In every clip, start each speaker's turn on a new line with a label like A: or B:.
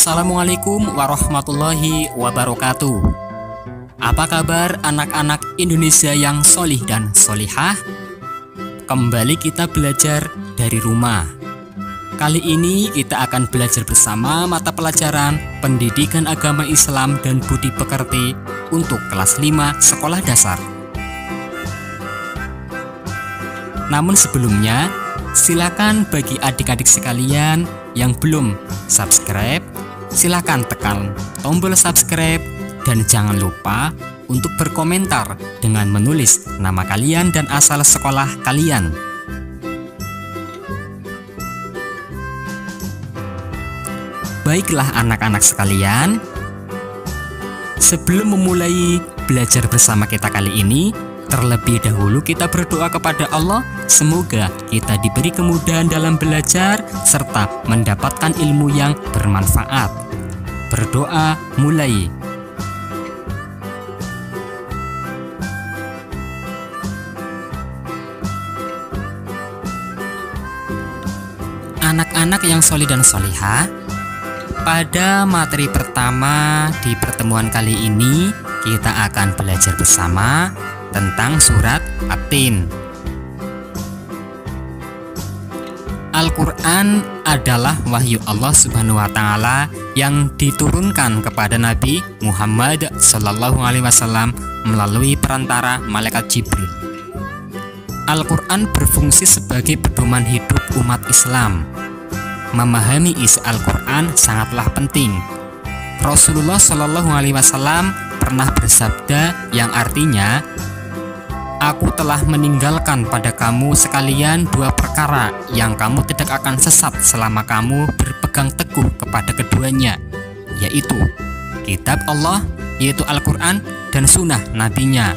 A: Assalamualaikum warahmatullahi wabarakatuh. Apa kabar anak-anak Indonesia yang solih dan solihah? Kembali kita belajar dari rumah. Kali ini kita akan belajar bersama mata pelajaran Pendidikan Agama Islam dan Budi Pekerti untuk kelas 5 sekolah dasar. Namun sebelumnya, silakan bagi adik-adik sekalian yang belum subscribe, silakan tekan tombol subscribe dan jangan lupa untuk berkomentar dengan menulis nama kalian dan asal sekolah kalian. Baiklah anak-anak sekalian, sebelum memulai belajar bersama kita kali ini, terlebih dahulu kita berdoa kepada Allah, semoga kita diberi kemudahan dalam belajar serta mendapatkan ilmu yang bermanfaat. Berdoa mulai. Anak-anak yang solih dan solihah, pada materi pertama di pertemuan kali ini kita akan belajar bersama tentang surat At-Tin. Al-Quran adalah wahyu Allah Subhanahu wa Ta'ala yang diturunkan kepada Nabi Muhammad SAW melalui perantara malaikat Jibril. Al-Quran berfungsi sebagai pedoman hidup umat Islam. Memahami isi Al-Quran sangatlah penting. Rasulullah SAW pernah bersabda yang artinya, "Aku telah meninggalkan pada kamu sekalian dua perkara yang kamu tidak akan sesat selama kamu berpegang teguh kepada keduanya, yaitu kitab Allah, yaitu Al-Quran, dan sunnah nabinya."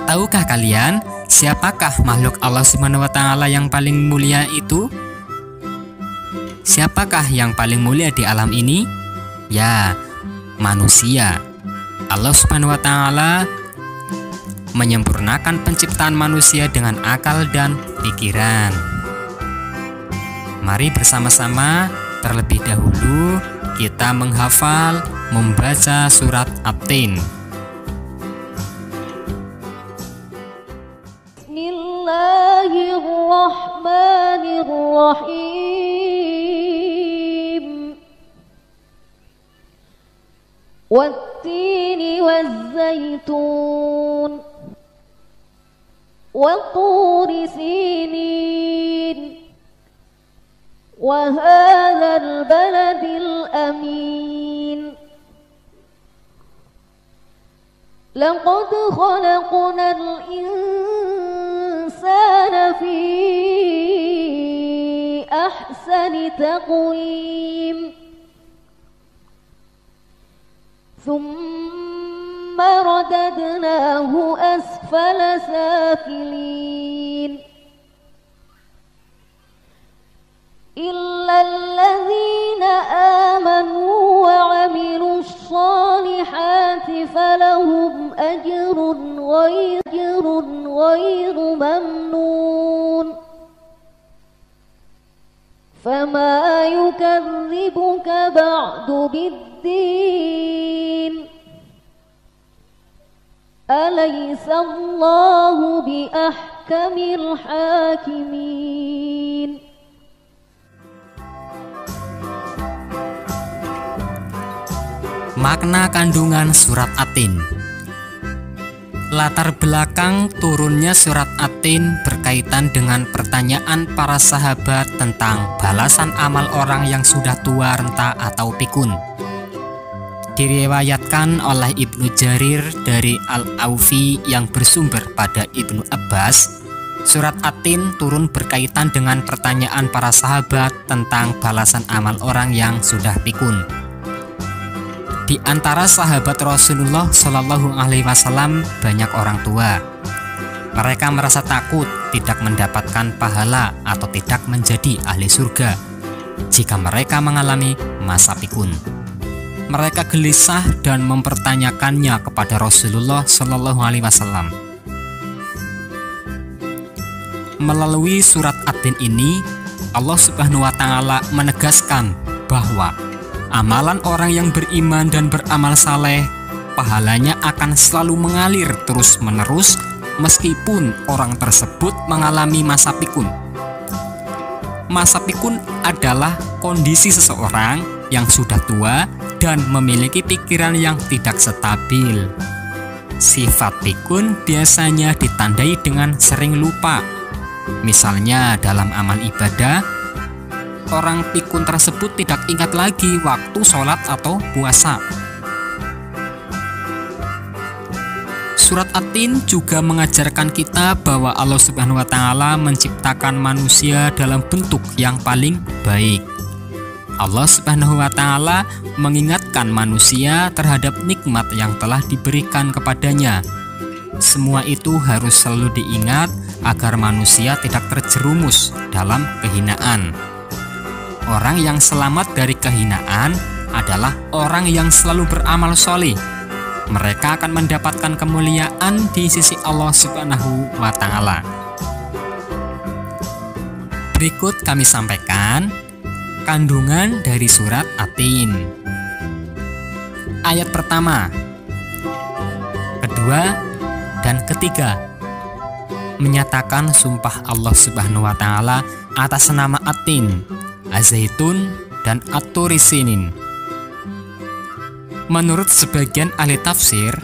A: Tahukah kalian siapakah makhluk Allah Subhanahu wa Ta'ala yang paling mulia itu? Siapakah yang paling mulia di alam ini? Ya, manusia. Allah Subhanahu wa Ta'ala menyempurnakan penciptaan manusia dengan akal dan pikiran. Mari bersama-sama terlebih dahulu kita menghafal, membaca surat At-Tin.
B: Bismillahirrahmanirrahim. Wat-tini waz-zaytun وطور سينين وهذا البلد الأمين لقد خلقنا الإنسان في أحسن تقويم ثم رددناه أسفل سافلين إلا الذين آمنوا وعملوا الصالحات فلهم أجر غير ممنون فما يكذبك بعد بالدين أليس الله بأحكم الحاكمين.
A: Makna kandungan surat At-Tin. Latar belakang turunnya surat At-Tin berkaitan dengan pertanyaan para sahabat tentang balasan amal orang yang sudah tua renta atau pikun. Diriwayatkan oleh Ibnu Jarir dari Al-Aufi yang bersumber pada Ibnu Abbas, surat At-Tin turun berkaitan dengan pertanyaan para sahabat tentang balasan amal orang yang sudah pikun. Di antara sahabat Rasulullah Shallallahu Alaihi Wasallam banyak orang tua. Mereka merasa takut tidak mendapatkan pahala atau tidak menjadi ahli surga jika mereka mengalami masa pikun. Mereka gelisah dan mempertanyakannya kepada Rasulullah Shallallahu Alaihi Wasallam. Melalui surat At-Tin ini, Allah Subhanahu wa Ta'ala menegaskan bahwa amalan orang yang beriman dan beramal saleh, pahalanya akan selalu mengalir terus-menerus meskipun orang tersebut mengalami masa pikun. Masa pikun adalah kondisi seseorang yang sudah tua dan memiliki pikiran yang tidak stabil. Sifat pikun biasanya ditandai dengan sering lupa. Misalnya dalam amal ibadah, orang pikun tersebut tidak ingat lagi waktu sholat atau puasa. Surat At-Tin juga mengajarkan kita bahwa Allah Subhanahu wa Ta'ala menciptakan manusia dalam bentuk yang paling baik. Allah Subhanahu wa Ta'ala mengingatkan manusia terhadap nikmat yang telah diberikan kepadanya. Semua itu harus selalu diingat agar manusia tidak terjerumus dalam kehinaan. Orang yang selamat dari kehinaan adalah orang yang selalu beramal sholih. Mereka akan mendapatkan kemuliaan di sisi Allah Subhanahu wa Ta'ala. Berikut kami sampaikan kandungan dari surat At-Tin. Ayat pertama, kedua, dan ketiga menyatakan sumpah Allah Subhanahu wa Ta'ala atas nama At-Tin, Az-Zaitun, dan At-Turi Sinin. Menurut sebagian ahli tafsir,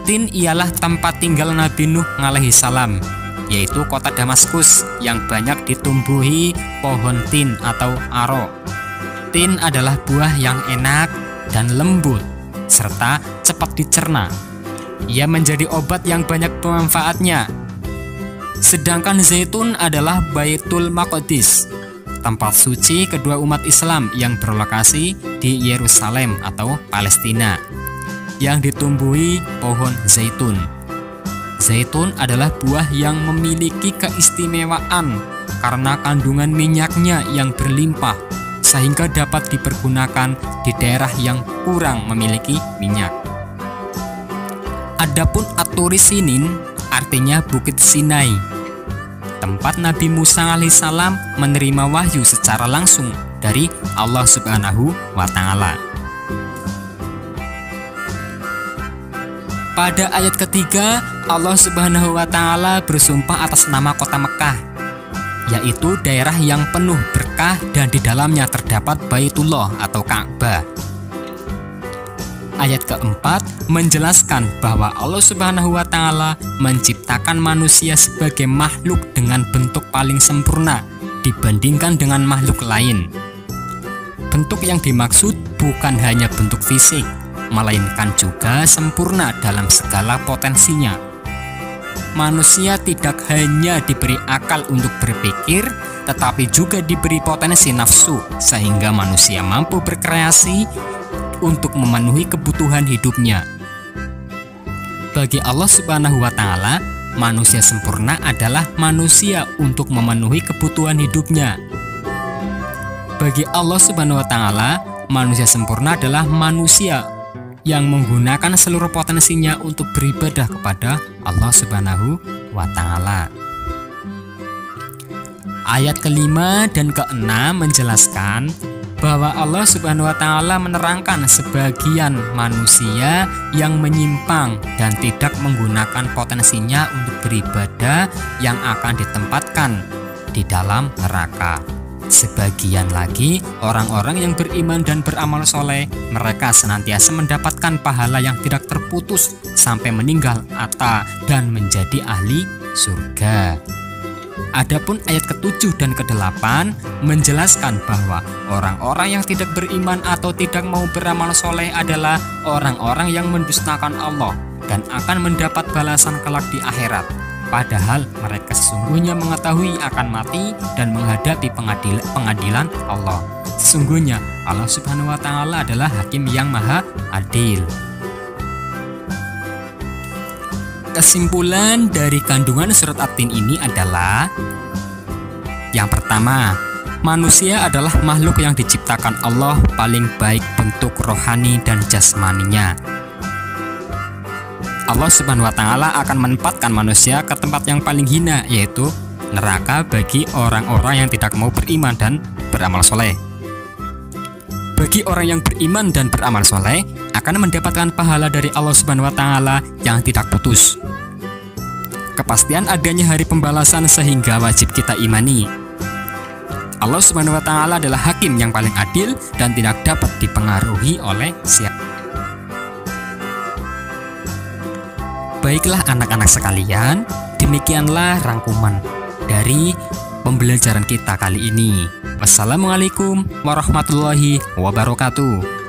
A: Tin ialah tempat tinggal Nabi Nuh alaihi salam, yaitu kota Damaskus yang banyak ditumbuhi pohon tin atau aro. Tin adalah buah yang enak dan lembut, serta cepat dicerna. Ia menjadi obat yang banyak pemanfaatnya. Sedangkan zaitun adalah Baitul Maqdis, tempat suci kedua umat Islam yang berlokasi di Yerusalem atau Palestina, yang ditumbuhi pohon zaitun. Zaitun adalah buah yang memiliki keistimewaan karena kandungan minyaknya yang berlimpah, sehingga dapat dipergunakan di daerah yang kurang memiliki minyak. Adapun At-Turi Sinin artinya Bukit Sinai, tempat Nabi Musa alaihissalam menerima wahyu secara langsung dari Allah Subhanahu wa Ta'ala. Pada ayat ketiga, Allah Subhanahu wa Ta'ala bersumpah atas nama kota Mekah, yaitu daerah yang penuh berkah dan di dalamnya terdapat Baitullah atau Ka'bah. Ayat keempat menjelaskan bahwa Allah Subhanahu wa Ta'ala menciptakan manusia sebagai makhluk dengan bentuk paling sempurna dibandingkan dengan makhluk lain. Bentuk yang dimaksud bukan hanya bentuk fisik, melainkan juga sempurna dalam segala potensinya. Manusia tidak hanya diberi akal untuk berpikir, tetapi juga diberi potensi nafsu, sehingga manusia mampu berkreasi untuk memenuhi kebutuhan hidupnya. Bagi Allah Subhanahu wa Ta'ala, manusia sempurna adalah manusia untuk memenuhi kebutuhan hidupnya. Bagi Allah Subhanahu wa Ta'ala, manusia sempurna adalah manusia yang menggunakan seluruh potensinya untuk beribadah kepada Allah Subhanahu wa Ta'ala. Ayat kelima dan keenam menjelaskan bahwa Allah Subhanahu wa Ta'ala menerangkan sebagian manusia yang menyimpang dan tidak menggunakan potensinya untuk beribadah yang akan ditempatkan di dalam neraka. Sebagian lagi orang-orang yang beriman dan beramal soleh, mereka senantiasa mendapatkan pahala yang tidak terputus sampai meninggal dan menjadi ahli surga. Adapun ayat ke-7 dan ke-8 menjelaskan bahwa orang-orang yang tidak beriman atau tidak mau beramal soleh adalah orang-orang yang mendustakan Allah dan akan mendapat balasan kelak di akhirat. Padahal mereka sesungguhnya mengetahui akan mati dan menghadapi pengadilan Allah. Sesungguhnya Allah Subhanahu wa Ta'ala adalah Hakim yang Maha Adil. Kesimpulan dari kandungan surat At-Tin ini adalah: yang pertama, manusia adalah makhluk yang diciptakan Allah paling baik bentuk rohani dan jasmaninya. Allah Subhanahu wa Ta'ala akan menempatkan manusia ke tempat yang paling hina, yaitu neraka bagi orang-orang yang tidak mau beriman dan beramal soleh. Bagi orang yang beriman dan beramal soleh akan mendapatkan pahala dari Allah Subhanahu wa Ta'ala yang tidak putus. Kepastian adanya hari pembalasan sehingga wajib kita imani. Allah Subhanahu wa Ta'ala adalah hakim yang paling adil dan tidak dapat dipengaruhi oleh siapa. Baiklah anak-anak sekalian, demikianlah rangkuman dari pembelajaran kita kali ini. Wassalamualaikum warahmatullahi wabarakatuh.